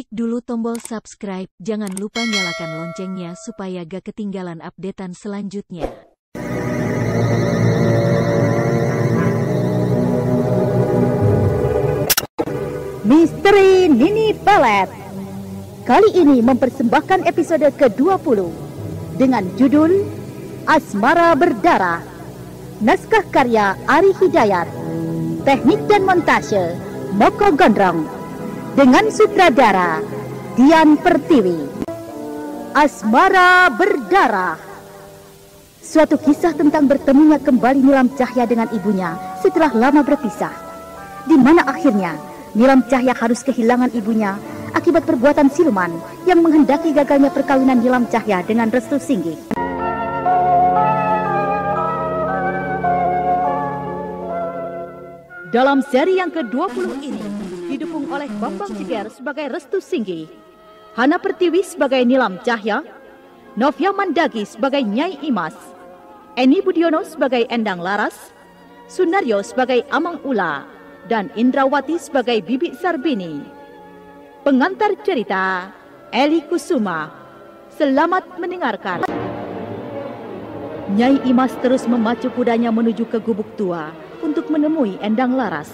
Klik dulu tombol subscribe, jangan lupa nyalakan loncengnya supaya gak ketinggalan updatean selanjutnya. Misteri Nini Pelet kali ini mempersembahkan episode ke-20 dengan judul Asmara Berdarah. Naskah karya Ari Hidayat, teknik dan montase Moko Gondrong, dengan sutradara Dian Pertiwi. Asmara Berdarah, suatu kisah tentang bertemunya kembali Nilam Cahya dengan ibunya setelah lama berpisah, di mana akhirnya Nilam Cahya harus kehilangan ibunya akibat perbuatan siluman yang menghendaki gagalnya perkawinan Nilam Cahya dengan Restu Singgih. Dalam seri yang ke-20 ini didukung oleh Bambang Ciger sebagai Restu Singgih, Hana Pertiwi sebagai Nilam Cahya, Novia Mandagi sebagai Nyai Imas, Eni Budiono sebagai Endang Laras, Sunaryo sebagai Amang Ula, dan Indrawati sebagai Bibi Sarbini. Pengantar cerita Eli Kusuma. Selamat mendengarkan. Nyai Imas terus memacu kudanya menuju ke gubuk tua untuk menemui Endang Laras.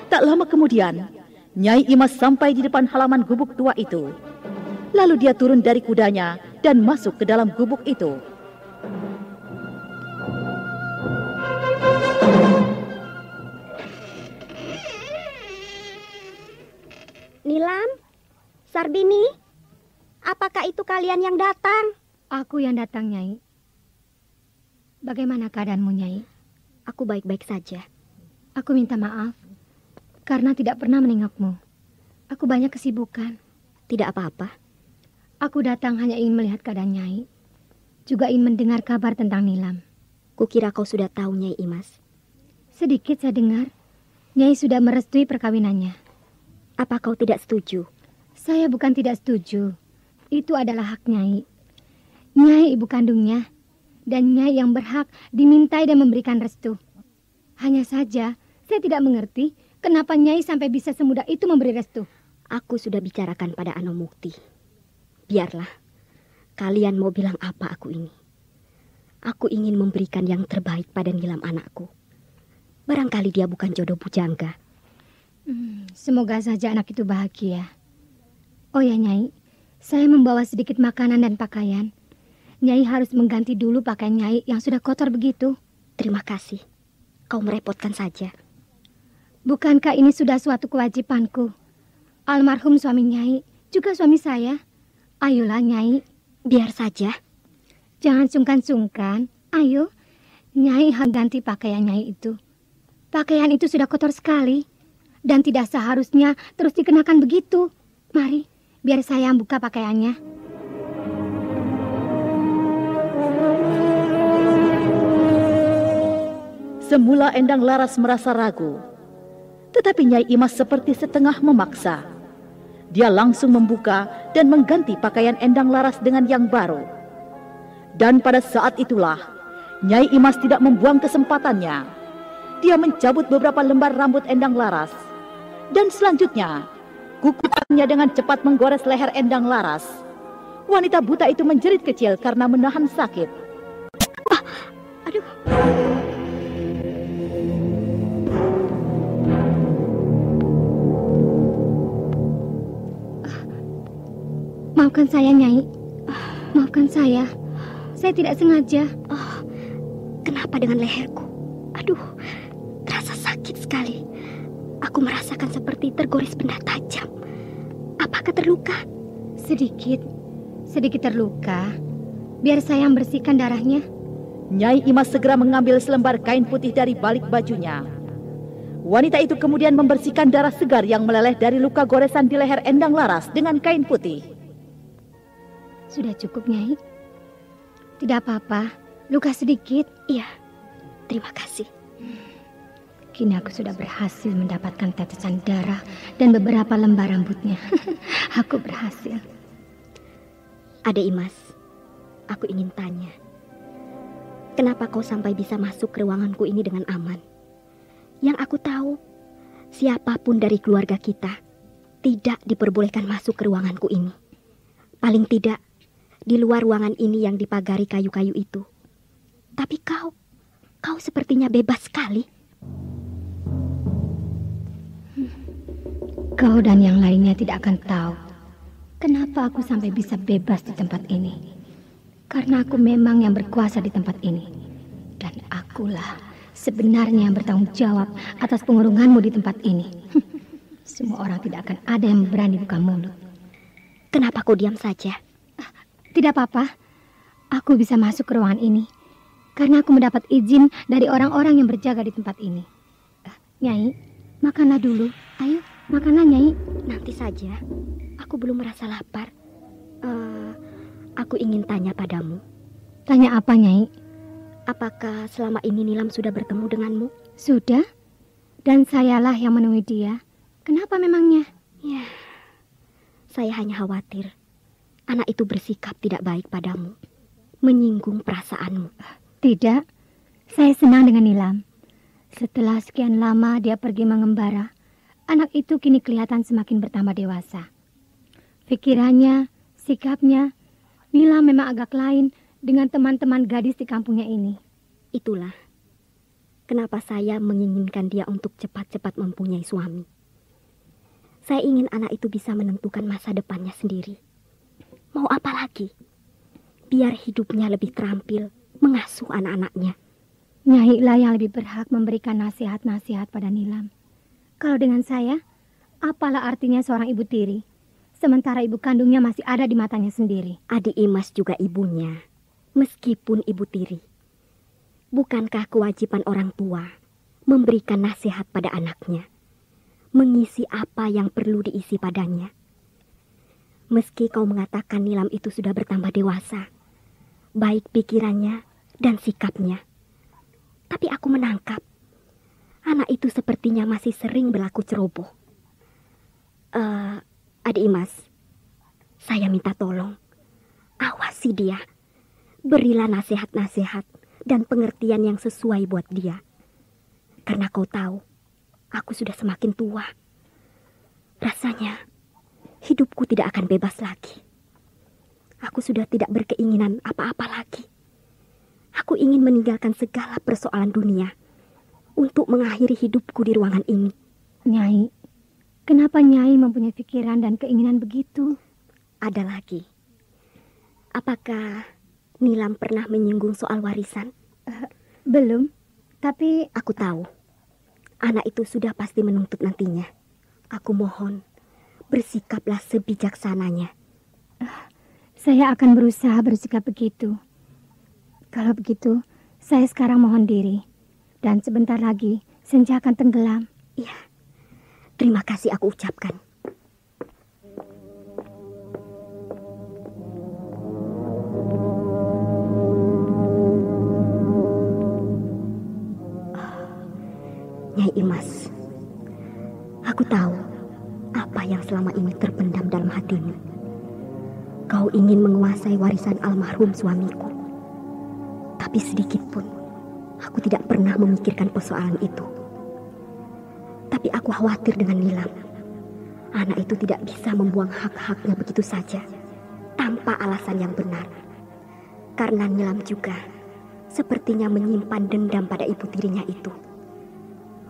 Tak lama kemudian, Nyai Imas sampai di depan halaman gubuk tua itu. Lalu dia turun dari kudanya dan masuk ke dalam gubuk itu. Nilam, Sarbini, apakah itu kalian yang datang? Aku yang datang, Nyai. Bagaimana keadaanmu, Nyai? Aku baik-baik saja. Aku minta maaf karena tidak pernah menengokmu. Aku banyak kesibukan. Tidak apa-apa. Aku datang hanya ingin melihat keadaan Nyai. Juga ingin mendengar kabar tentang Nilam. Kukira kau sudah tahu, Nyai Imas. Sedikit saya dengar, Nyai sudah merestui perkawinannya. Apa kau tidak setuju? Saya bukan tidak setuju. Itu adalah hak Nyai. Nyai ibu kandungnya. Dan Nyai yang berhak dimintai dan memberikan restu. Hanya saja, saya tidak mengerti kenapa Nyai sampai bisa semudah itu memberi restu. Aku sudah bicarakan pada Anomukti. Biarlah, kalian mau bilang apa aku ini. Aku ingin memberikan yang terbaik pada Nilam anakku. Barangkali dia bukan jodoh bujangga. Semoga saja anak itu bahagia. Oh ya Nyai, saya membawa sedikit makanan dan pakaian. Nyai harus mengganti dulu pakaian Nyai yang sudah kotor begitu. Terima kasih. Kau merepotkan saja. Bukankah ini sudah suatu kewajibanku? Almarhum suami Nyai, juga suami saya. Ayolah Nyai. Biar saja. Jangan sungkan-sungkan. Ayo, Nyai harus ganti pakaian Nyai itu. Pakaian itu sudah kotor sekali. Dan tidak seharusnya terus dikenakan begitu. Mari, biar saya buka pakaiannya. Semula Endang Laras merasa ragu, tetapi Nyai Imas seperti setengah memaksa. Dia langsung membuka dan mengganti pakaian Endang Laras dengan yang baru. Dan pada saat itulah, Nyai Imas tidak membuang kesempatannya. Dia mencabut beberapa lembar rambut Endang Laras. Dan selanjutnya, kukutannya dengan cepat menggores leher Endang Laras. Wanita buta itu menjerit kecil karena menahan sakit. Aduh. Maafkan saya, Nyai. Maafkan saya. Saya tidak sengaja. Kenapa dengan leherku? Aduh, terasa sakit sekali. Aku merasakan seperti tergores benda tajam. Apakah terluka? Sedikit terluka. Biar saya membersihkan darahnya. Nyai Imas segera mengambil selembar kain putih dari balik bajunya. Wanita itu kemudian membersihkan darah segar yang meleleh dari luka goresan di leher Endang Laras dengan kain putih. Sudah cukup, Nyai. Tidak apa-apa, luka sedikit. Iya, terima kasih. Kini aku sudah berhasil mendapatkan tetesan darah dan beberapa lembar rambutnya. Aku berhasil. Ade Imas, aku ingin tanya. Kenapa kau sampai bisa masuk ke ruanganku ini dengan aman? Yang aku tahu, siapapun dari keluarga kita tidak diperbolehkan masuk ke ruanganku ini. Paling tidak di luar ruangan ini yang dipagari kayu-kayu itu. Tapi kau sepertinya bebas sekali. Kau dan yang lainnya tidak akan tahu kenapa aku sampai bisa bebas di tempat ini. Karena aku memang yang berkuasa di tempat ini. Dan akulah sebenarnya yang bertanggung jawab atas pengurunganmu di tempat ini. Semua orang tidak akan ada yang berani buka mulut. Kenapa kau diam saja? Tidak apa-apa. Aku bisa masuk ke ruangan ini karena aku mendapat izin dari orang-orang yang berjaga di tempat ini. Nyai, makanlah dulu. Ayo, makanlah Nyai. Nanti saja. Aku belum merasa lapar. Aku ingin tanya padamu. Tanya apa, Nyai? Apakah selama ini Nilam sudah bertemu denganmu? Sudah. Dan sayalah yang menemui dia. Kenapa memangnya? Ya, saya hanya khawatir anak itu bersikap tidak baik padamu, menyinggung perasaanmu. Tidak, saya senang dengan Nilam. Setelah sekian lama dia pergi mengembara, anak itu kini kelihatan semakin bertambah dewasa. Pikirannya, sikapnya, Nilam memang agak lain dengan teman-teman gadis di kampungnya ini. Itulah kenapa saya menginginkan dia untuk cepat-cepat mempunyai suami. Saya ingin anak itu bisa menentukan masa depannya sendiri. Mau apa lagi? Biar hidupnya lebih terampil mengasuh anak-anaknya. Nyai lah yang lebih berhak memberikan nasihat-nasihat pada Nilam. Kalau dengan saya, apalah artinya seorang ibu tiri, sementara ibu kandungnya masih ada di matanya sendiri. Adik Imas juga ibunya, meskipun ibu tiri. Bukankah kewajiban orang tua memberikan nasihat pada anaknya, mengisi apa yang perlu diisi padanya? Meski kau mengatakan Nilam itu sudah bertambah dewasa, baik pikirannya dan sikapnya, tapi aku menangkap anak itu sepertinya masih sering berlaku ceroboh. Adik Imas, saya minta tolong, awasi dia. Berilah nasihat-nasihat dan pengertian yang sesuai buat dia. Karena kau tahu, aku sudah semakin tua. Rasanya hidupku tidak akan bebas lagi. Aku sudah tidak berkeinginan apa-apa lagi. Aku ingin meninggalkan segala persoalan dunia untuk mengakhiri hidupku di ruangan ini. Nyai, kenapa Nyai mempunyai pikiran dan keinginan begitu? Ada lagi. Apakah Nilam pernah menyinggung soal warisan? Belum, tapi aku tahu. Anak itu sudah pasti menuntut nantinya. Aku mohon, bersikaplah sebijaksananya. Saya akan berusaha bersikap begitu. Kalau begitu, saya sekarang mohon diri. Dan sebentar lagi, senja akan tenggelam. Iya, terima kasih aku ucapkan. Nyai Imas, aku tahu apa yang selama ini terpendam dalam hatimu. Kau ingin menguasai warisan almarhum suamiku. Tapi sedikit pun aku tidak pernah memikirkan persoalan itu. Tapi aku khawatir dengan Nilam. Anak itu tidak bisa membuang hak-haknya begitu saja tanpa alasan yang benar. Karena Nilam juga sepertinya menyimpan dendam pada ibu tirinya itu.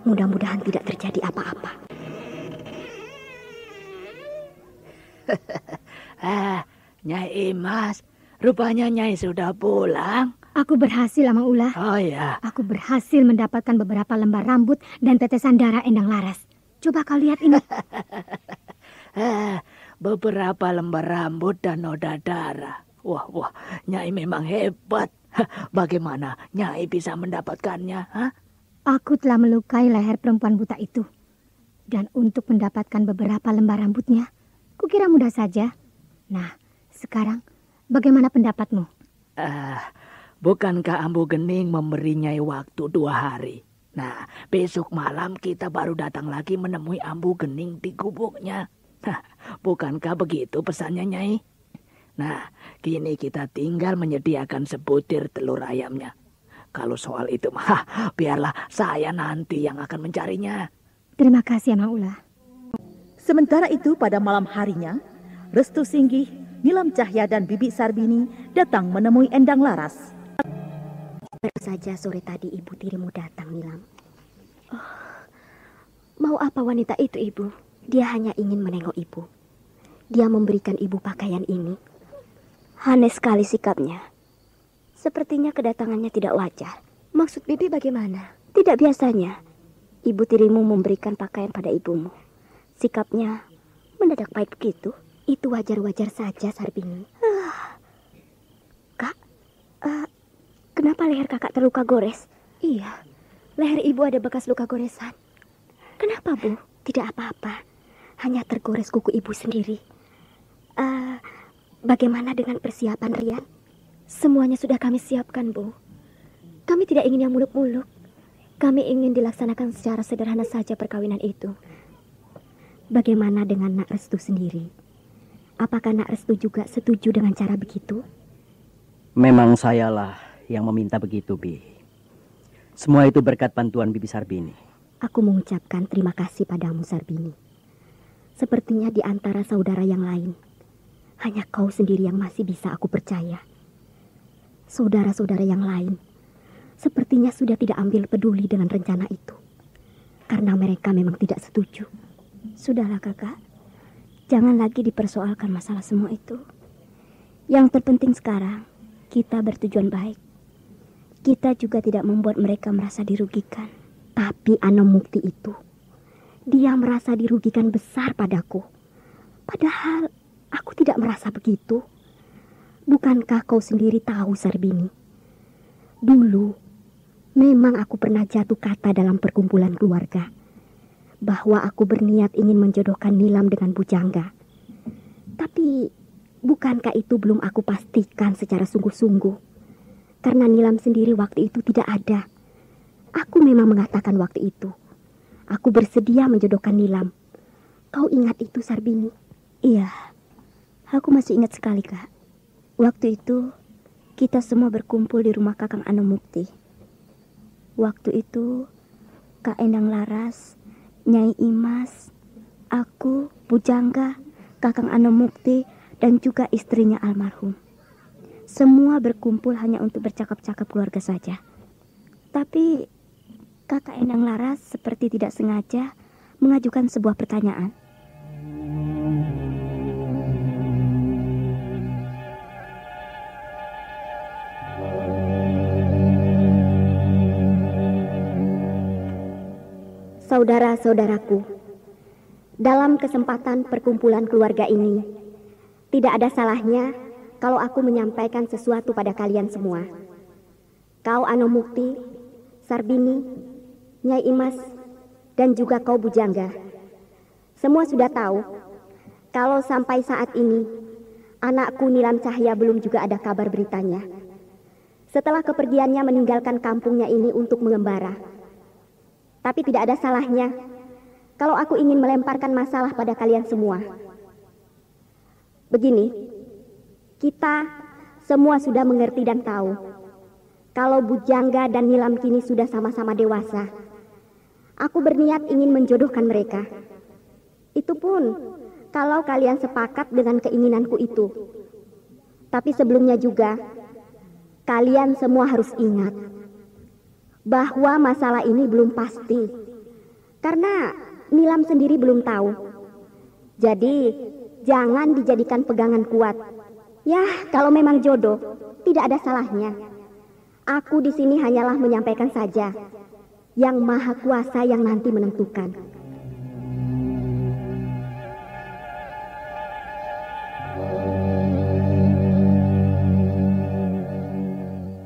Mudah-mudahan tidak terjadi apa-apa. Nyai Imas, rupanya Nyai sudah pulang. Aku berhasil, Amang Ulah. Oh ya. Aku berhasil mendapatkan beberapa lembar rambut dan tetesan darah Endang Laras. Coba kau lihat ini. Beberapa lembar rambut dan noda darah. Wah, Nyai memang hebat. Bagaimana Nyai bisa mendapatkannya? Aku telah melukai leher perempuan buta itu. Dan untuk mendapatkan beberapa lembar rambutnya, kukira mudah saja. Nah, sekarang bagaimana pendapatmu? Bukankah Ambu Gening memberi Nyai waktu 2 hari? Nah, besok malam kita baru datang lagi menemui Ambu Gening di gubuknya. Bukankah begitu pesannya, Nyai? Nah, kini kita tinggal menyediakan sebutir telur ayamnya. Kalau soal itu biarlah saya nanti yang akan mencarinya. Terima kasih, Amang Ulah. Sementara itu pada malam harinya, Restu Singgih, Nilam Cahya dan Bibi Sarbini datang menemui Endang Laras. Baru saja sore tadi ibu tirimu datang, Nilam. Oh, mau apa wanita itu, Ibu? Dia hanya ingin menengok ibu. Dia memberikan ibu pakaian ini. Aneh sekali sikapnya. Sepertinya kedatangannya tidak wajar. Maksud bibi bagaimana? Tidak biasanya ibu tirimu memberikan pakaian pada ibumu. Sikapnya mendadak pahit begitu. Itu wajar-wajar saja, Sarbini. Kak, kenapa leher kakak terluka gores? Iya, leher ibu ada bekas luka goresan. Kenapa, Bu? Tidak apa-apa. Hanya tergores kuku ibu sendiri. Bagaimana dengan persiapan Rian? Semuanya sudah kami siapkan, Bu. Kami tidak ingin yang muluk-muluk. Kami ingin dilaksanakan secara sederhana saja perkawinan itu. Bagaimana dengan Nak Restu sendiri? Apakah Nak Restu juga setuju dengan cara begitu? Memang sayalah yang meminta begitu, Bi. Semua itu berkat bantuan Bibi Sarbini. Aku mengucapkan terima kasih padamu, Sarbini. Sepertinya di antara saudara yang lain, hanya kau sendiri yang masih bisa aku percaya. Saudara-saudara yang lain sepertinya sudah tidak ambil peduli dengan rencana itu, karena mereka memang tidak setuju. Sudahlah kakak, jangan lagi dipersoalkan masalah semua itu. Yang terpenting sekarang, kita bertujuan baik. Kita juga tidak membuat mereka merasa dirugikan. Tapi Anomukti itu, dia merasa dirugikan besar padaku. Padahal aku tidak merasa begitu. Bukankah kau sendiri tahu, Sarbini? Dulu, memang aku pernah jatuh kata dalam perkumpulan keluarga, bahwa aku berniat ingin menjodohkan Nilam dengan Bujangga. Tapi, bukankah itu belum aku pastikan secara sungguh-sungguh? Karena Nilam sendiri waktu itu tidak ada. Aku memang mengatakan waktu itu, aku bersedia menjodohkan Nilam. Kau ingat itu, Sarbini? Iya, aku masih ingat sekali, Kak. Waktu itu, kita semua berkumpul di rumah Kakang Anomukti. Waktu itu, Kak Endang Laras, Nyai Imas, aku, Bujangga, Kakang Anomukti, dan juga istrinya almarhum. Semua berkumpul hanya untuk bercakap-cakap keluarga saja. Tapi, Kakak Endang Laras seperti tidak sengaja mengajukan sebuah pertanyaan. Saudara-saudaraku, dalam kesempatan perkumpulan keluarga ini, tidak ada salahnya kalau aku menyampaikan sesuatu pada kalian semua. Kau Anomukti, Sarbini, Nyai Imas, dan juga kau Bujangga. Semua sudah tahu kalau sampai saat ini anakku Nilam Cahya belum juga ada kabar beritanya. Setelah kepergiannya meninggalkan kampungnya ini untuk mengembara. Tapi tidak ada salahnya kalau aku ingin melemparkan masalah pada kalian semua. Begini, kita semua sudah mengerti dan tahu kalau Bujangga dan Nilam kini sudah sama-sama dewasa. Aku berniat ingin menjodohkan mereka. Itu pun kalau kalian sepakat dengan keinginanku itu. Tapi sebelumnya juga, kalian semua harus ingat bahwa masalah ini belum pasti. Karena Nilam sendiri belum tahu. Jadi, jangan dijadikan pegangan kuat. Ya, kalau memang jodoh, tidak ada salahnya. Aku di sini hanyalah menyampaikan saja. Yang Maha Kuasa yang nanti menentukan.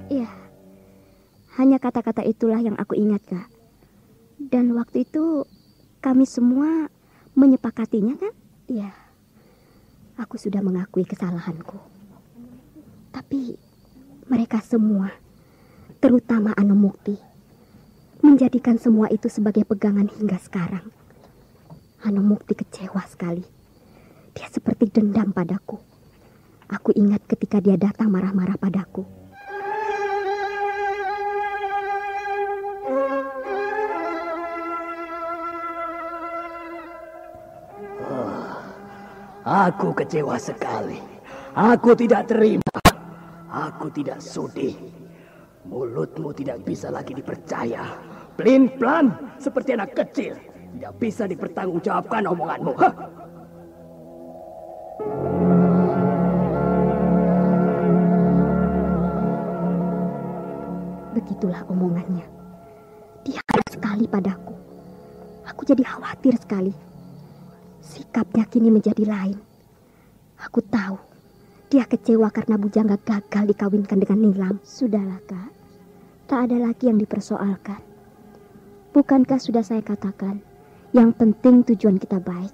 Iya, hanya kata-kata itulah yang aku ingat, Kak. Dan waktu itu kami semua menyepakatinya, kan? Iya. Aku sudah mengakui kesalahanku. Tapi mereka semua, terutama Anomukti, menjadikan semua itu sebagai pegangan hingga sekarang. Anomukti kecewa sekali. Dia seperti dendam padaku. Aku ingat ketika dia datang marah-marah padaku. Aku kecewa sekali. Aku tidak terima. Aku tidak sudi. Mulutmu tidak bisa lagi dipercaya. Pelin-pelan seperti anak kecil. Tidak bisa dipertanggungjawabkan omonganmu. Hah? Begitulah omongannya. Dia marah sekali padaku. Aku jadi khawatir sekali. Sikapnya kini menjadi lain. Aku tahu dia kecewa karena Bujangga gagal dikawinkan dengan Nilam. Sudahlah, Kak. Tak ada lagi yang dipersoalkan. Bukankah sudah saya katakan, yang penting tujuan kita baik.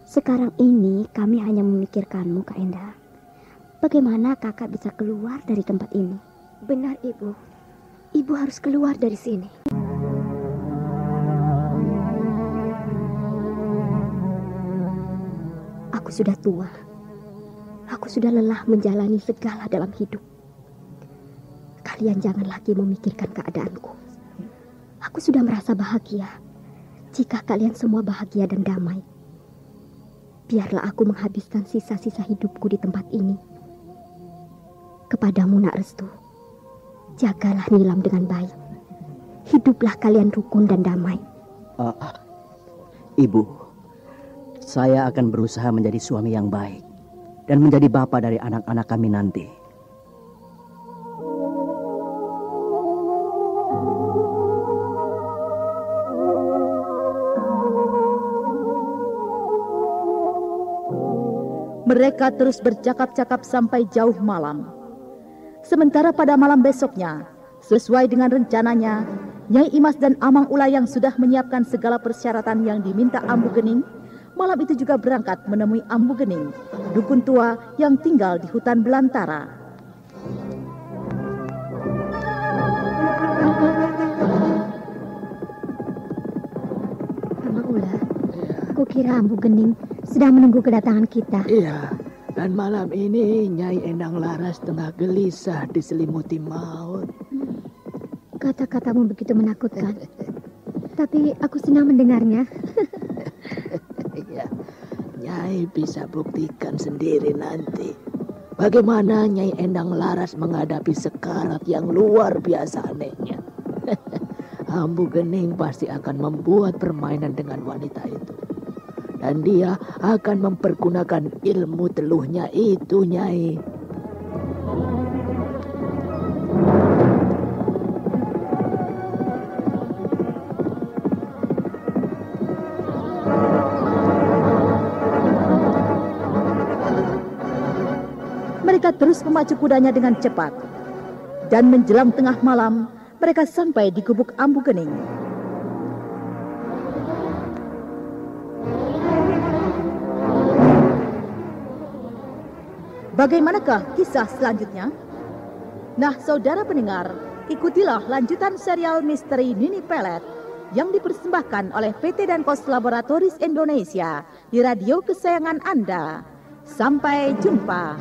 Sekarang ini kami hanya memikirkanmu, Kak Endang. Bagaimana kakak bisa keluar dari tempat ini? Benar, Ibu. Ibu harus keluar dari sini. Aku sudah tua. Aku sudah lelah menjalani segala dalam hidup. Kalian jangan lagi memikirkan keadaanku. Aku sudah merasa bahagia. Jika kalian semua bahagia dan damai, biarlah aku menghabiskan sisa-sisa hidupku di tempat ini. Kepadamu, Nak Restu, jagalah Nilam dengan baik. Hiduplah kalian rukun dan damai. Ibu, saya akan berusaha menjadi suami yang baik dan menjadi bapa dari anak-anak kami nanti. Mereka terus bercakap-cakap sampai jauh malam. Sementara pada malam besoknya, sesuai dengan rencananya, Nyai Imas dan Amang Ula yang sudah menyiapkan segala persyaratan yang diminta Ambu Gening, malam itu juga berangkat menemui Ambu Gening, dukun tua yang tinggal di hutan belantara. Amang Ula, kukira Ambu Gening sedang menunggu kedatangan kita. Iya, dan malam ini Nyai Endang Laras tengah gelisah diselimuti maut. Kata-katamu begitu menakutkan. Tapi aku senang mendengarnya. Ya, Nyai bisa buktikan sendiri nanti bagaimana Nyai Endang Laras menghadapi sekarat yang luar biasa anehnya. Ambu Gening pasti akan membuat permainan dengan wanita itu. Dan dia akan mempergunakan ilmu teluhnya itu, Nyai. Mereka terus memacu kudanya dengan cepat. Dan menjelang tengah malam, mereka sampai di gubuk Ambu Gening. Bagaimanakah kisah selanjutnya? Nah, saudara pendengar, ikutilah lanjutan serial misteri Nini Pelet yang dipersembahkan oleh PT dan Kos Laboratoris Indonesia di radio kesayangan Anda. Sampai jumpa.